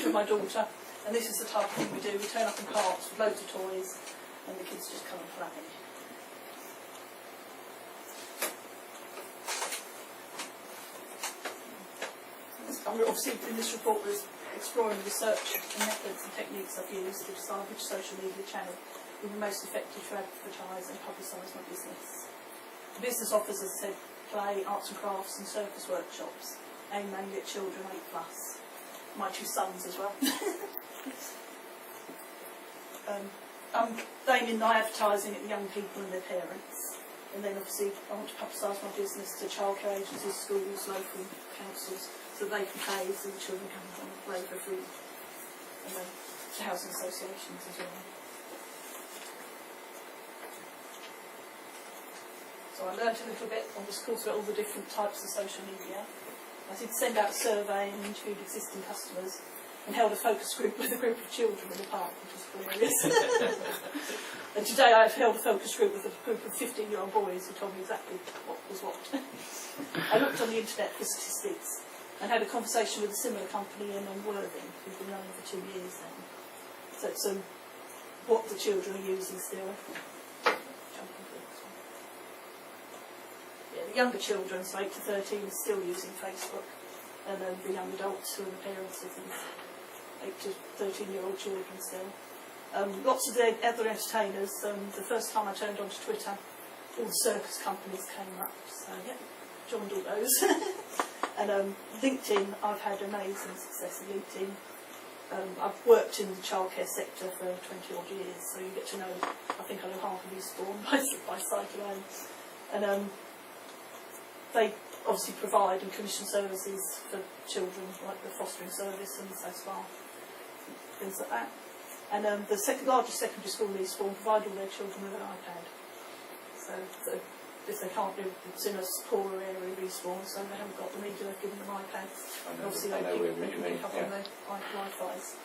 with my daughter, and this is the type of thing we do. We turn up in carts with loads of toys, and the kids just come and play. Obviously, in this report, we're exploring research and methods and techniques I've used to decide which social media channel will be most effective to advertise and publicise my business. The business offers, as I said, play, arts and crafts and circus workshops, aimed mainly at children 8+. My 2 sons as well. I'm aiming my advertising at young people and their parents. And then obviously I want to publicise my business to childcare agencies, schools, local councils, so they can pay, so the children can come and play for free. And then to housing associations as well. So I learned a little bit on this course about all the different types of social media. I did send out a survey and interviewed existing customers and held a focus group with a group of children in the park, which was hilarious. And today I've held a focus group with a group of 15-year-old boys who told me exactly what was what. I looked on the internet for statistics and had a conversation with a similar company in Worthing, who've been running for 2 years now. So what the children are using still. The younger children, so 8 to 13, are still using Facebook, and the young adults who are the parents of these 8 to 13-year-old children still. Lots of the other entertainers, the first time I turned onto Twitter, all the circus companies came up, so yeah, joined all those. And LinkedIn, I've had amazing success in LinkedIn. I've worked in the childcare sector for 20 odd years, so you get to know, I think I know half of Eastbourne by sight alone. And they obviously provide and commission services for children, like the fostering service and so far, things like that. And the largest secondary school in Eastbourne provide all their children with an iPad. So if they can't live, it's in a poorer area of Eastbourne, so they haven't got the media, they've given them iPads. And obviously they can pick up on their Wi-Fi's.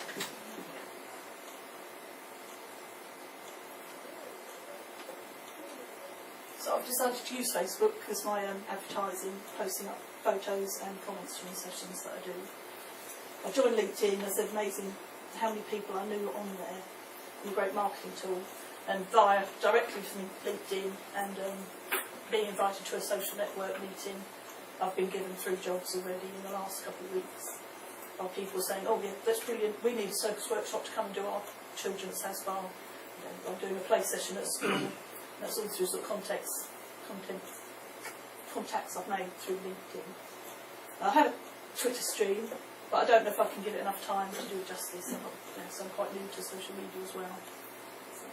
So I've decided to use Facebook as my advertising, posting up photos and comments from the sessions that I do. I joined LinkedIn. It's amazing how many people I knew on there. It's a great marketing tool. And directly from LinkedIn and being invited to a social network meeting, I've been given 3 jobs already in the last couple of weeks. By people saying, oh yeah, that's brilliant, we need a circus workshop to come and do our children's house bar. I'm doing a play session at school. That's all through sort of contacts I've made through LinkedIn. I have a Twitter stream, but I don't know if I can give it enough time to do it justice. So I'm quite new to social media as well. So,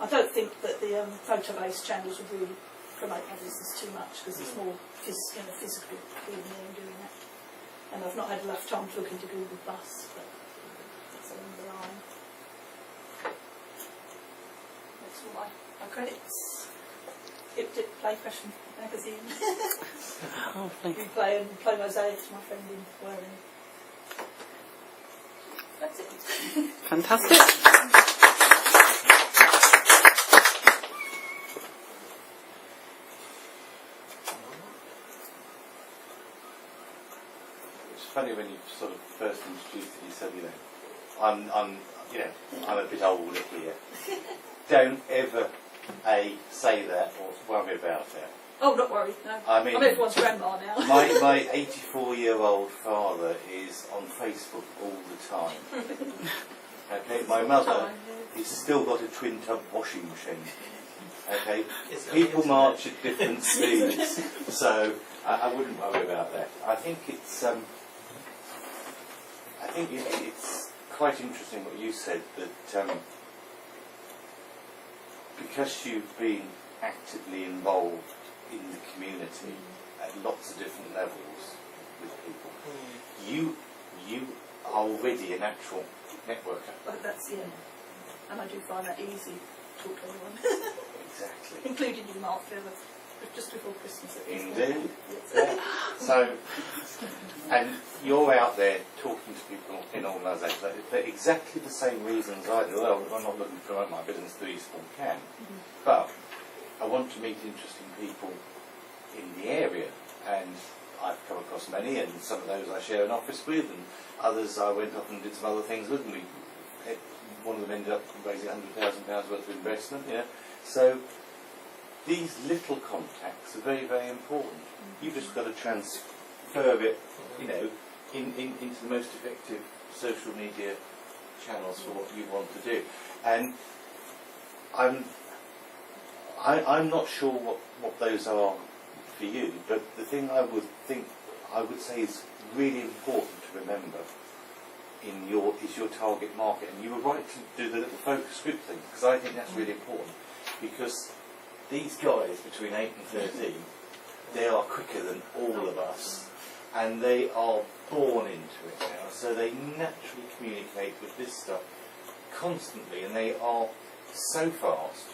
I don't think that the photo-based channels would really promote my business too much because it's more physical being there and doing it. And I've not had enough time to look into Google Plus, but that's along the line. That's all my credits. Hip Dip Play Fashion magazine. Oh, thank you. Play mosaics, my friend in Worthing. That's it. Fantastic. It's funny when you sort of first introduced it, you said, I'm a bit older here. Don't ever say that or worry about it. Oh, don't worry. No. I'm everyone's grandma now. my 84-year-old father is on Facebook all the time. Okay, my mother has still got a twin-tub washing machine. Okay, people march at different speeds, so I wouldn't worry about that. I think it's quite interesting what you said, that because you've been actively involved in the community at lots of different levels with people, you are already a natural networker. Well, that's, yeah. And I do find that easy to talk to anyone. Exactly. Including you, Mark, just before Christmas. Indeed. Yeah. So, and you're out there talking to people in organisations for exactly the same reasons I do. Well, I'm not looking to promote my business through Eastbourne can, but I want to meet interesting people in the area, and I've come across cost money, and some of those I share an office with, and others I went off and did some other things with, and one of them ended up raising £100,000 worth of investment. Yeah, so these little contacts are very, very important. You've just got to transfer it, you know, into the most effective social media channels for what you want to do. And I'm not sure what those are for you, but the thing I would say is really important to remember is your target market. And you were right to do the little focus group thing, because I think that's really important, because these guys between 8 and 13, they are quicker than all of us, and they are born into it now, so they naturally communicate with this stuff constantly, and they are so fast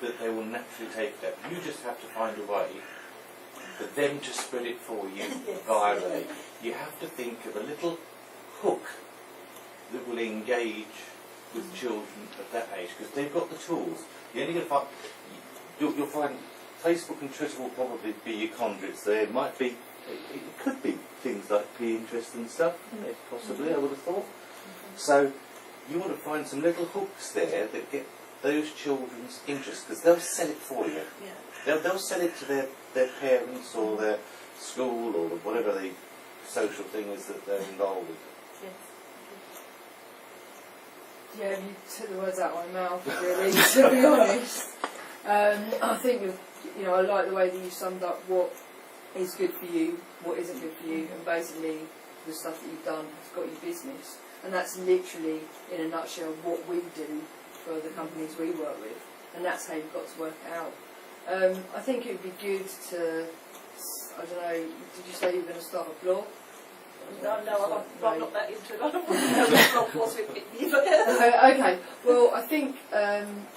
that they will naturally take that. You just have to find a way for them to spread it for you virally. You have to think of a little hook that will engage with children at that age, because they've got the tools. You're only going to find, you'll find Facebook and Twitter will probably be your conduits there. It might be, it could be things like Pinterest and stuff, possibly, I would have thought. So you want to find some little hooks there that get those children's interest, because they'll sell it for you. They'll sell it to their parents or their school or whatever the social thing is that they're involved with. Yeah, you took the words out of my mouth, really, to be honest. I think, you know, I like the way that you summed up what is good for you, what isn't good for you, and basically the stuff that you've done has got your business. And that's literally, in a nutshell, what we do for the companies we work with. And that's how you've got to work it out. I think it would be good to, I don't know, did you say you were going to start a blog? No, I'm not that into it. I don't want to know what blog was with me. Okay, well, I think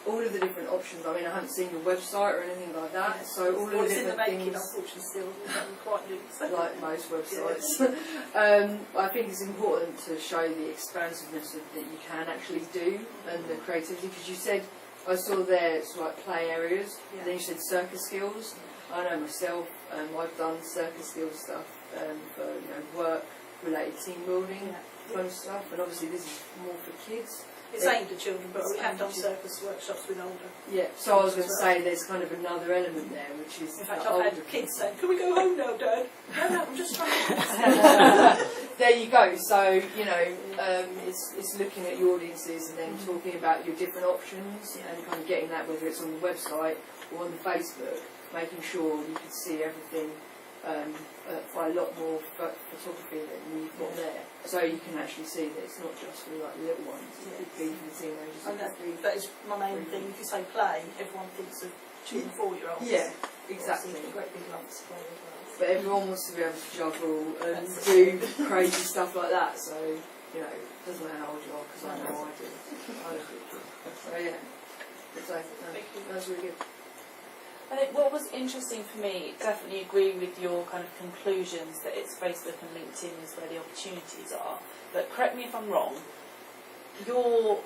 all of the different options, I mean, I haven't seen your website or anything like that, so all of the different things, unfortunately, still quite new. like most websites, I think it's important to show the expansiveness that you can actually do and the creativity, because you said, I saw there, it's like play areas, and then you said circus skills. I know myself, I've done circus skills stuff for, you know, work related team building kind of stuff, and obviously this is more for kids. It's aimed at children, but we have done circus workshops with older. Yeah, so I was going to say there's kind of another element there, which is in fact the I've older had kids saying, "Can we go home now, Dad?" No, I'm just trying to. There you go. So, you know, it's looking at your audiences and then talking about your different options and kind of getting that, whether it's on the website or on the Facebook, making sure you can see everything by a lot more photography than you've got there. So you can actually see that it's not just for like little ones, it could be for teenagers. And that is my main thing. If you say play, everyone thinks of 2 and 4 year olds. Yeah, exactly. Great big lumps of play as well. But everyone wants to be able to juggle and do crazy stuff like that, so, you know, it doesn't matter how old you are, because I know I do. So, yeah. So, that's really good. I think what was interesting for me, definitely agree with your kind of conclusions that it's Facebook and LinkedIn is where the opportunities are. But correct me if I'm wrong, you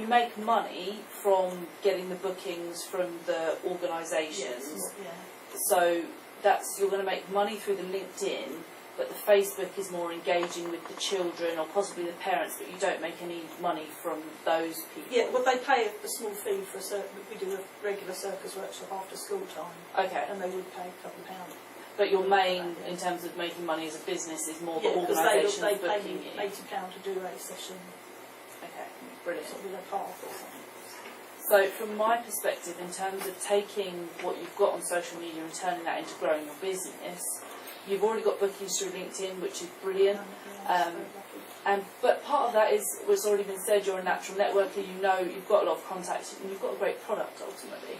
make money from getting the bookings from the organisations. Yes, yeah. So you're going to make money through the LinkedIn, but the Facebook is more engaging with the children or possibly the parents, but you don't make any money from those people. Yeah, well, they pay a small fee for we do a regular circus workshop after school time. Okay. And they would pay a couple of pounds. But your main, in terms of making money as a business, is more the organisations organisations they booking pay you. me £80 to do a session. Okay, brilliant. Sort of with a path or something. So from my perspective, in terms of taking what you've got on social media and turning that into growing your business, you've already got bookings through LinkedIn, which is brilliant. But part of that is, what's already been said, you're a natural networker, you know, you've got a lot of contacts and you've got a great product ultimately.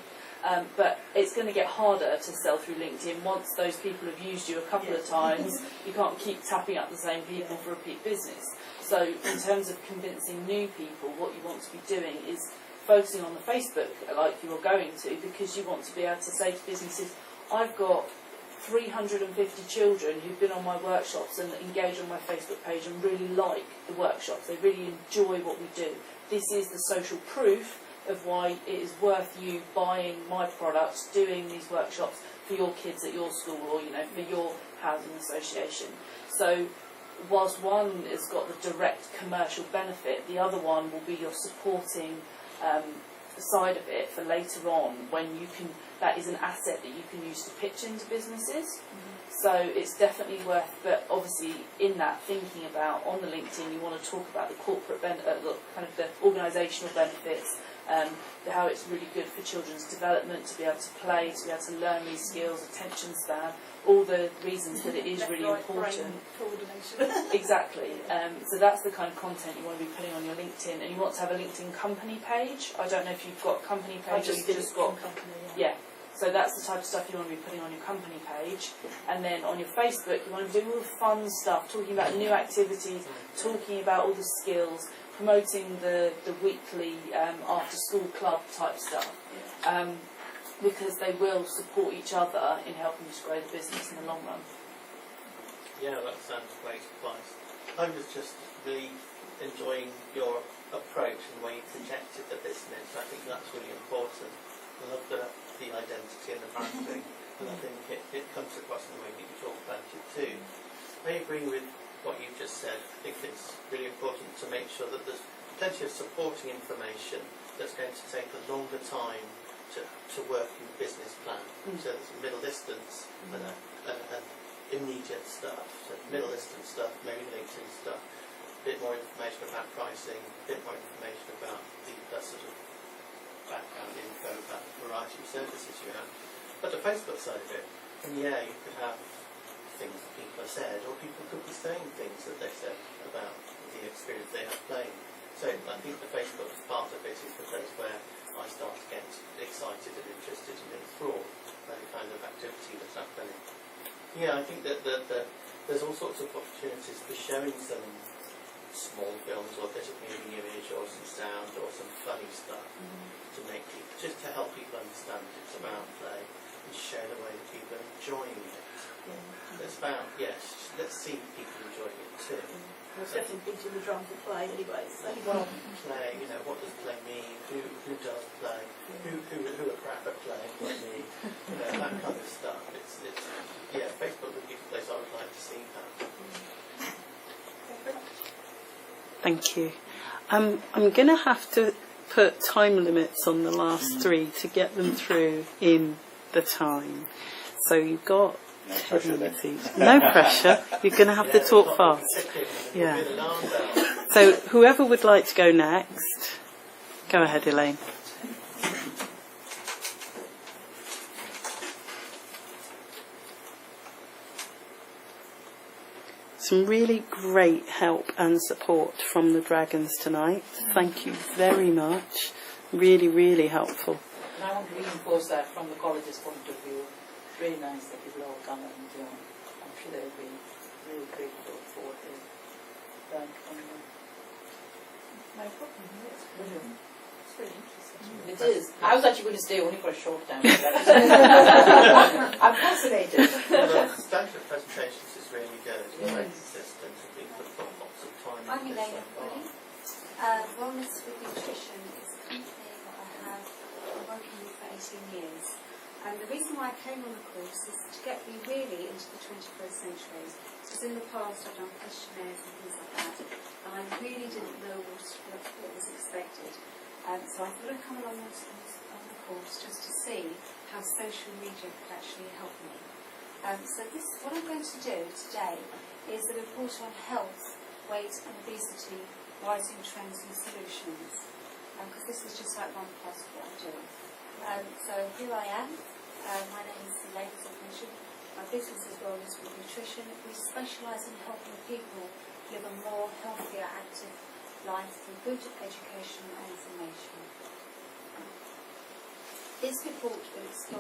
But it's going to get harder to sell through LinkedIn once those people have used you a couple of times. You can't keep tapping up the same people for repeat business. So in terms of convincing new people, what you want to be doing is focusing on the Facebook like you're going to, because you want to be able to say to businesses, I've got 350 children who've been on my workshops and engage on my Facebook page and really like the workshops. They really enjoy what we do. This is the social proof of why it is worth you buying my products, doing these workshops, for your kids at your school, or for your housing association. So whilst one has got the direct commercial benefit, the other one will be your supporting side of it for later on, when that is an asset that you can use to pitch into businesses. So it's definitely worth, but obviously in that, thinking about on the LinkedIn, you want to talk about the corporate kind of the organisational benefits, how it's really good for children's development, to be able to play, to be able to learn these skills, attention span, all the reasons that it is really important. Exactly. So that's the kind of content you want to be putting on your LinkedIn, and you want to have a LinkedIn company page. I don't know if you've got a company page or you've just got company. yeah. So that's the type of stuff you want to be putting on your company page. And then on your Facebook, you want to be doing all the fun stuff, talking about new activities, talking about all the skills, promoting the weekly after-school club type stuff. Because they will support each other in helping you to grow the business in the long run. Yeah, that sounds great advice. I was just really enjoying your approach and the way you projected the business. I think that's really important. I love the identity and the branding, and I think it comes across in the way that you talk about it too. I agree with what you've just said. I think it's really important to make sure that there's plenty of supporting information that's going to take a longer time to work in the business plan. So there's middle distance and immediate stuff. So middle distance stuff, maybe LinkedIn stuff, a bit more information about pricing, a bit more information about the sort of background info about the variety of services you have. But the Facebook side of it, and yeah, you could have things that people have said, or people could be saying things that they've said about the experience they have playing. So I think the Facebook part of it is the place where I start to get excited and interested and enthralled by the kind of activity that's happening. Yeah, I think that there's all sorts of opportunities for showing some small films or a bit of moving image or some sound or some funny stuff to make people, just to help people understand it's about play and show the way that people are enjoying it. It's about, yes, let's see people enjoying it too. There's definitely teaching the drum to play anyway. So. Well, play, what does play mean? Who does play? Who are crap at playing like me? That kind of stuff. Yeah, Facebook would be the place I would like to see that. Thank you. I'm going to have to put time limits on the last three to get them through in the time. So you've got 10 minutes each. No pressure. You're going to have to talk fast. Yeah. So whoever would like to go next, go ahead, Elaine. Some really great help and support from the Dragons tonight. Thank you very much. Really, really helpful. And I want to reinforce that from the college's point of view. It's really nice that people all come and I'm sure they'll be really grateful for what they've learned from you. No problem. It's brilliant. It's really interesting. It is. I was actually going to stay only for a short time. I'm fascinated. Well, the standard of presentations is really good. It's very consistent. I think we've got lots of time. I'm Elaine Everybody. Wellness with Nutrition is a company that I have been working with for 18 years. And the reason why I came on the course is to get me really into the 21st century. Because in the past I've done questionnaires and things like that, and I really didn't know what was expected. So I thought I'd come along on the course just to see how social media could actually help me. So what I'm going to do today is a report on health, weight and obesity, rising trends and solutions. Because this is just like 1+ what I'm doing. So here I am. My name is Elaine, as I mentioned. My business is Wellness with Nutrition. We specialise in helping people live a more healthier, active life through good education and information. This report will explore